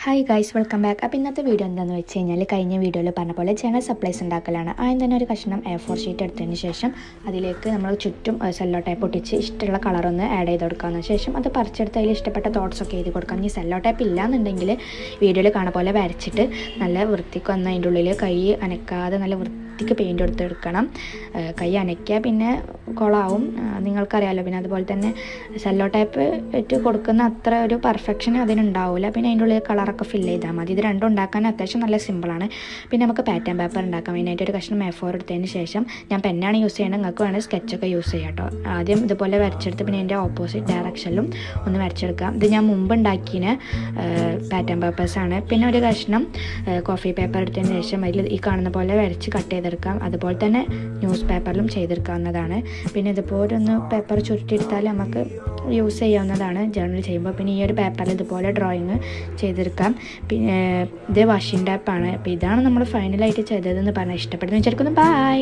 Hi guys, welcome back. അപ്പോൾ ഇന്നത്തെ video എന്താണെന്ന് വെച്ച് കഴിഞ്ഞാൽ കഴിഞ്ഞ വീഡിയോയിൽ പറഞ്ഞ പോലെ ജനറൽ സപ്ലൈസ് ഉണ്ടാക്കലാണ്. ആദ്യം തന്നെ ഒരു കഷ്ണം A4 ഷീറ്റ് എടുത്തതിന് ശേഷം അതിലേക്ക് നമ്മൾ ചുറ്റും സെല്ലോ ടൈപ്പ് ഒട്ടിച്ച് ഇഷ്ടമുള്ള കളറൊന്ന് ആഡ് ചെയ്ത് കൊടുക്കാമെന്ന് ശേഷം അത് പറിച്ചെടുത്ത് അതിൽ ഇഷ്ടപ്പെട്ട തോട്ട്സൊക്കെ എഴുതി കൊടുക്കാം. ഈ സെല്ലോ ടൈപ്പ് ഇല്ലാന്നുണ്ടെങ്കിൽ വീഡിയോയിൽ കാണുന്ന പോലെ വരച്ചിട്ട് നല്ല വൃത്തിക്ക് വന്ന് അതിൻ്റെ ഉള്ളിൽ കൈ അനക്കാതെ നല്ല വൃത്തിക്ക് പെയിൻറ്റ് കൊടുത്തെടുക്കണം. കൈ അനയ്ക്കുക പിന്നെ കുളമാവും, നിങ്ങൾക്കറിയാമല്ലോ. പിന്നെ അതുപോലെ തന്നെ സെല്ലോ ടൈപ്പ് ഇട്ട് കൊടുക്കുന്ന അത്ര ഒരു പെർഫെക്ഷൻ അതിനുണ്ടാവില്ല. പിന്നെ അതിൻ്റെ ഉള്ളിൽ കളറൊക്കെ ഫില്ല് ചെയ്താൽ മതി. ഇത് രണ്ടും ഉണ്ടാക്കാൻ അത്യാവശ്യം നല്ല സിമ്പിളാണ്. പിന്നെ നമുക്ക് പാറ്റേൺ പേപ്പർ ഉണ്ടാക്കാം. അതിനായിട്ട് ഒരു കഷ്ണം A4 എടുത്തതിന് ശേഷം ഞാൻ പെന്നാണ് യൂസ് ചെയ്യുന്നത്, നിങ്ങൾക്ക് വേണമെങ്കിൽ സ്കെച്ചൊക്കെ യൂസ് ചെയ്യാം കേട്ടോ. ആദ്യം ഇതുപോലെ വരച്ചെടുത്ത് പിന്നെ അതിൻ്റെ ഓപ്പോസിറ്റ് ഡയറക്ഷനിലും ഒന്ന് വരച്ചെടുക്കാം. ഇത് ഞാൻ മുമ്പ് ഉണ്ടാക്കിയ പാറ്റേൺ പേപ്പേഴ്സാണ്. പിന്നെ ഒരു കഷ്ണം കോഫി പേപ്പർ എടുത്തതിന് ശേഷം അതിൽ ഈ കാണുന്ന പോലെ വരച്ച് കട്ട് ചെയ്തെടുക്കാം. അതുപോലെ തന്നെ ന്യൂസ് പേപ്പറിലും ചെയ്തെടുക്കാവുന്നതാണ്. പിന്നെ ഇതുപോലെ ഒന്ന് പേപ്പർ ചുരുട്ടിയെടുത്താൽ നമുക്ക് യൂസ് ചെയ്യാവുന്നതാണ് ജേർണൽ ചെയ്യുമ്പോൾ. പിന്നെ ഈ ഒരു പേപ്പറിൽ ഇതുപോലെ ഡ്രോയിങ് ചെയ്തെടുക്കാം. പിന്നെ ഇത് വാഷിംഗ് ടാപ്പാണ്. അപ്പോൾ ഇതാണ് നമ്മൾ ഫൈനലായിട്ട് ചെയ്തതെന്ന് പറഞ്ഞാൽ ഇഷ്ടപ്പെടുന്നു വിചാരിക്കുന്നു. ബൈ.